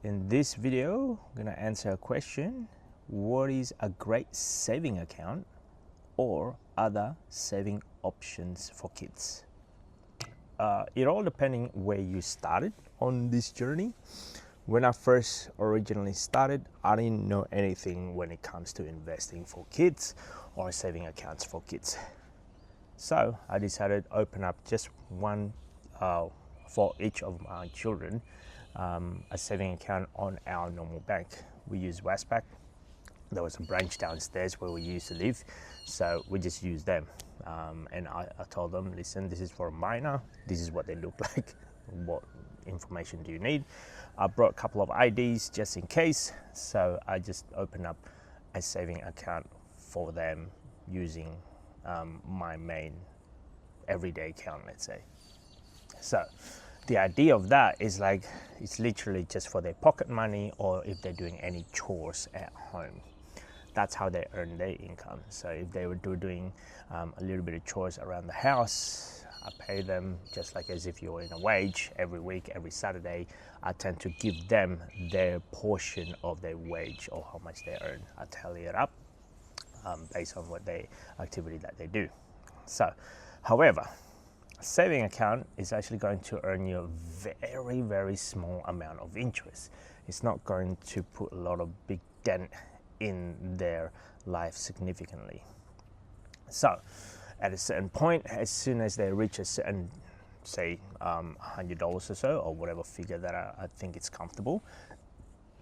In this video, I'm going to answer a question: what is a great saving account or other saving options for kids? It all depending where you started on this journey. When I first originally started, I didn't know anything when it comes to investing for kids or saving accounts for kids. So I decided to open up just one for each of my children, a saving account on our normal bank. We use Westpac. There was a branch downstairs where we used to live, so we just used them. And I told them, listen, this is for a minor, this is what they look like, what information do you need? I brought a couple of IDs just in case, so I just opened up a saving account for them using my main everyday account, let's say. So the idea of that is like, it's literally just for their pocket money, or if they're doing any chores at home. That's how they earn their income. So if they were doing a little bit of chores around the house, I pay them just like as if you're in a wage every week, every Saturday. I tend to give them their portion of their wage or how much they earn. I tally it up based on what activity that they do. So, however, a saving account is actually going to earn you a very, very small amount of interest. It's not going to put a lot of big dent in their life significantly. So at a certain point, as soon as they reach a certain, say $100 or so, or whatever figure that I think it's comfortable,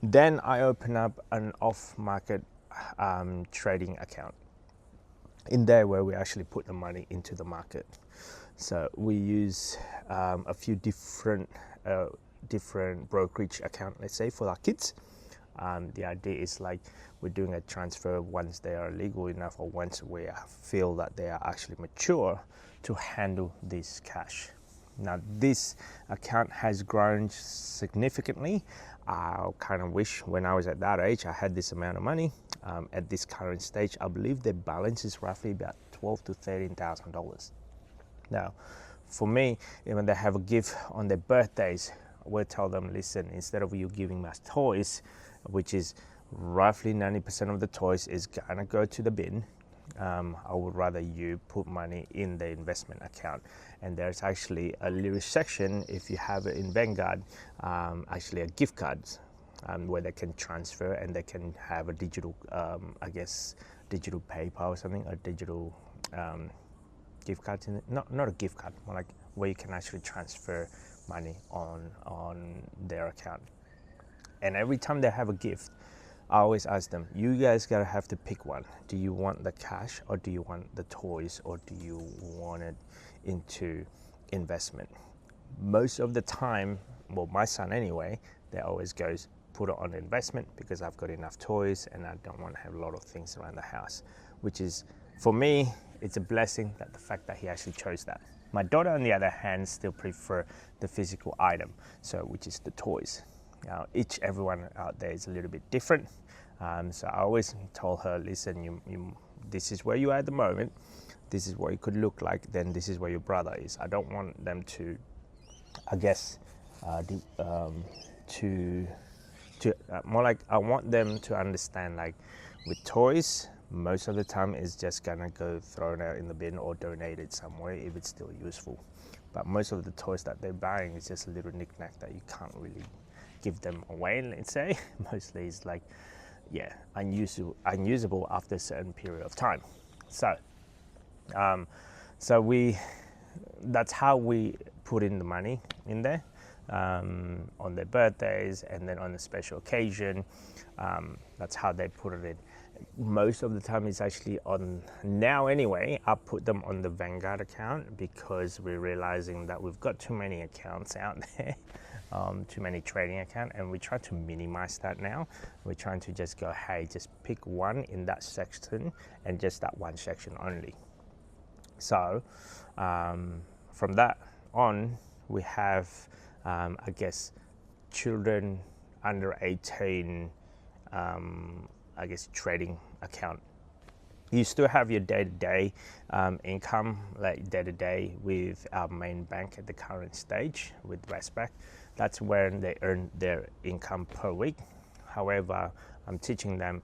then I open up an off-market trading account in there where we actually put the money into the market. So we use a few different brokerage account, let's say, for our kids. The idea is like we're doing a transfer once they are legal enough, or once we feel that they are actually mature to handle this cash. Now, this account has grown significantly. I kind of wish when I was at that age I had this amount of money. At this current stage, I believe the balance is roughly about $12,000 to $13,000. Now, for me, when they have a gift on their birthdays, we'll tell them, listen, instead of you giving us toys, which is roughly 90% of the toys is gonna go to the bin, I would rather you put money in the investment account. And there's actually a little section, if you have it in Vanguard, actually a gift cards where they can transfer and they can have a digital, digital PayPal or something, a digital gift card in it. Not a gift card, more like where you can actually transfer money on their account. And every time they have a gift, I always ask them, you guys gotta have to pick one. Do you want the cash, or do you want the toys, or do you want it into investment? Most of the time, well, my son anyway, they always goes, put it on investment because I've got enough toys and I don't want to have a lot of things around the house, which is, for me, it's a blessing that the fact that he actually chose that. My daughter, on the other hand, still prefer the physical item, so which is the toys. Now, everyone out there is a little bit different. So I always told her, listen, this is where you are at the moment. This is what it could look like. Then this is where your brother is. I don't want them to, more like I want them to understand, like with toys, most of the time it's just gonna go thrown out in the bin or donated somewhere if it's still useful. But most of the toys that they're buying is just a little knick-knack that you can't really give them away, let's say. Mostly it's like, yeah, unusable after a certain period of time. So that's how we put in the money in there on their birthdays, and then on a special occasion, that's how they put it in. Most of the time it's actually on, now anyway, I put them on the Vanguard account because we're realizing that we've got too many accounts out there, too many trading accounts, and we try to minimize that now. We're trying to just go, hey, just pick one in that section and just that one section only. So from that on, we have, children under 18, trading account. You still have your day-to-day income, like day-to-day with our main bank at the current stage with Westpac. That's when they earn their income per week. However, I'm teaching them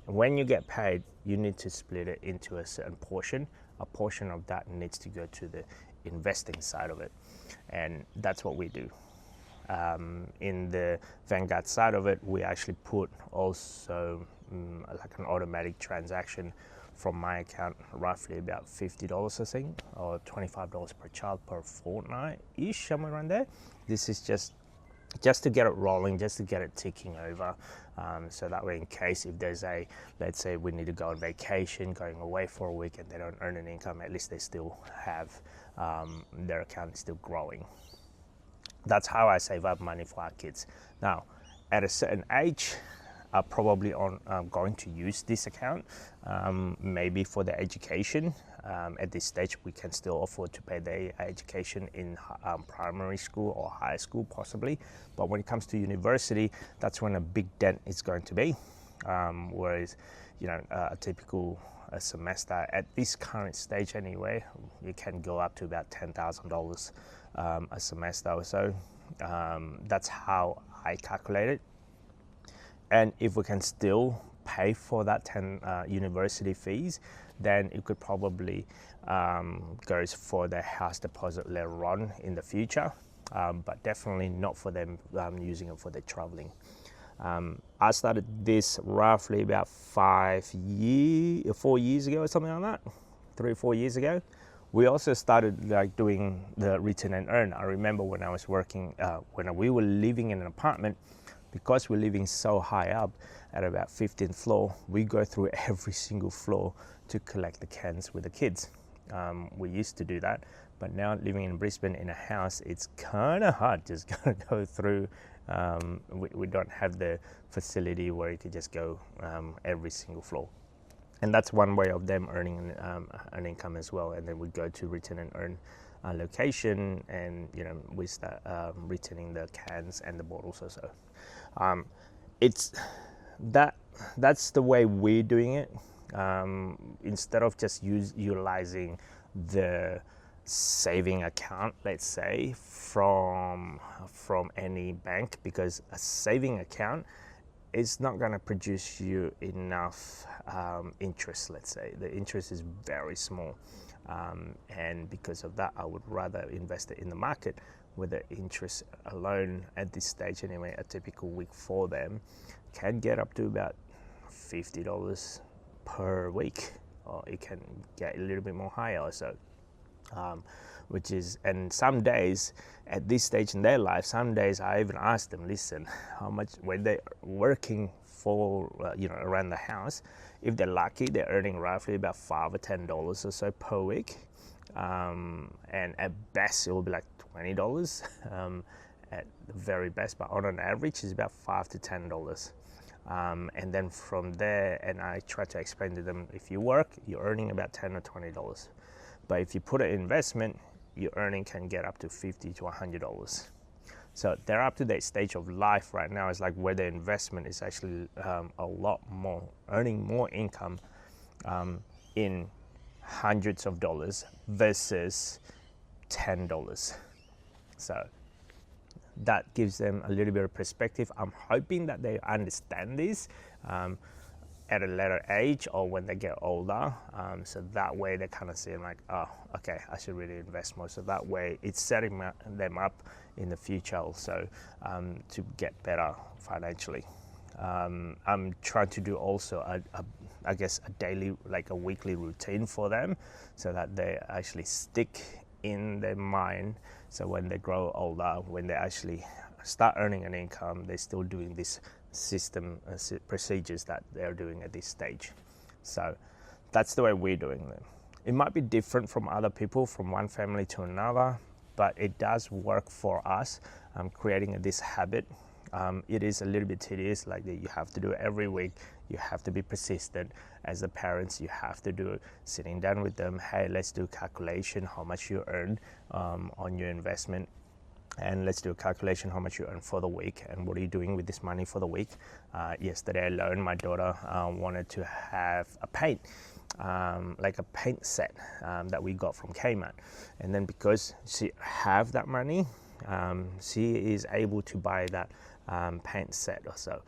when you get paid, you need to split it into a certain portion. A portion of that needs to go to the investing side of it, and that's what we do. In the Vanguard side of it, we actually put also like an automatic transaction from my account, roughly about $50, I think, or $25 per child per fortnight-ish, somewhere around there. This is just to get it rolling, just to get it ticking over, so that way in case if there's let's say we need to go on vacation, going away for a week and they don't earn an income, at least they still have, their account is still growing. That's how I save up money for our kids. Now, at a certain age, I'm probably going to use this account, maybe for their education. At this stage, we can still afford to pay their education in primary school or high school, possibly. But when it comes to university, that's when a big dent is going to be. Whereas, a typical semester at this current stage anyway, you can go up to about $10,000 a semester or so. That's how I calculate it. And if we can still pay for that 10 university fees, then it could probably goes for the house deposit later on in the future, but definitely not for them using it for their traveling. I started this roughly about 4 years ago or something like that, 3 or 4 years ago. We also started like doing the return and earn. I remember when I was working, when we were living in an apartment, because we're living so high up at about 15th floor, we go through every single floor to collect the cans with the kids. We used to do that, but now living in Brisbane in a house, it's kind of hard just to go through. We don't have the facility where you could just go every single floor. And that's one way of them earning an income as well. And then we go to return and earn location, and we start returning the cans and the bottles also. That's the way we're doing it. Instead of just utilizing the saving account, let's say, from any bank, because a saving account is not going to produce you enough interest. Let's say the interest is very small, and because of that, I would rather invest it in the market, where the interest alone at this stage anyway, a typical week for them can get up to about $50 per week, or it can get a little bit more higher also. Which is, and some days at this stage in their life, some days I even ask them, listen, how much, when they're working for, around the house, if they're lucky, they're earning roughly about $5 or $10 or so per week. And at best, it will be like $20 at the very best, but on an average, it's about $5 to $10. And then from there, and I try to explain to them, if you work, you're earning about $10 or $20. But if you put an investment, your earning can get up to $50 to $100. So they're up to that stage of life right now. It's like where the investment is actually a lot more, earning more income in hundreds of dollars versus $10. So that gives them a little bit of perspective. I'm hoping that they understand this at a later age or when they get older, so that way they're kind of seeing like, oh, okay, I should really invest more. So that way it's setting them up in the future also to get better financially. I'm trying to do also I guess a daily, like a weekly routine for them, so that they actually stick in their mind. So when they grow older, when they actually start earning an income, they're still doing this system procedures that they're doing at this stage. So that's the way we're doing them. It might be different from other people, from one family to another, but it does work for us. Creating this habit. It is a little bit tedious, like that you have to do it every week. You have to be persistent. As the parents, you have to do it, sitting down with them. Hey, let's do a calculation, how much you earn on your investment. And let's do a calculation how much you earn for the week and what are you doing with this money for the week. Yesterday alone, my daughter wanted to have a paint, like a paint set that we got from Kmart. And then because she have that money, she is able to buy that paint set or so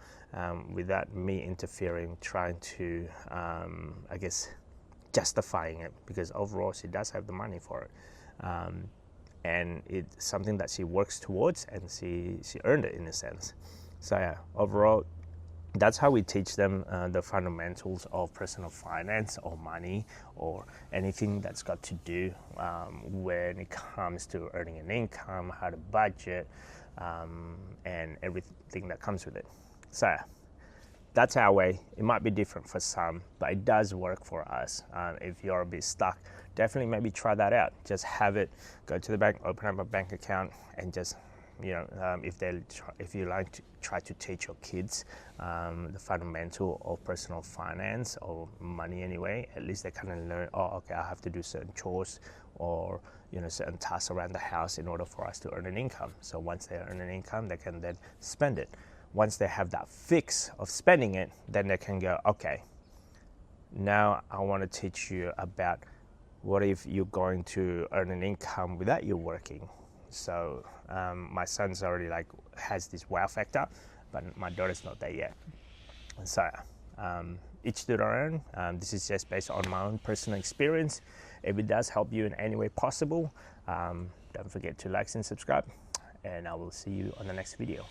without me interfering, trying to, I guess, justifying it, because overall she does have the money for it. And it's something that she works towards, and she earned it in a sense. So yeah, overall, that's how we teach them the fundamentals of personal finance or money or anything that's got to do when it comes to earning an income, how to budget, and everything that comes with it. So yeah, that's our way. It might be different for some, but it does work for us. If you're a bit stuck, definitely maybe try that out. Just have it, go to the bank, open up a bank account, and just, you know, if you like to try to teach your kids the fundamental of personal finance or money anyway, at least they kind of learn, oh, okay, I have to do certain chores or, you know, certain tasks around the house in order for us to earn an income. So once they earn an income, they can then spend it. Once they have that fix of spending it, then they can go, okay, now I want to teach you about what if you're going to earn an income without you working. So my son's already has this wow factor, but my daughter's not there yet. And so each to their own. This is just based on my own personal experience. If it does help you in any way possible, don't forget to like and subscribe, and I will see you on the next video.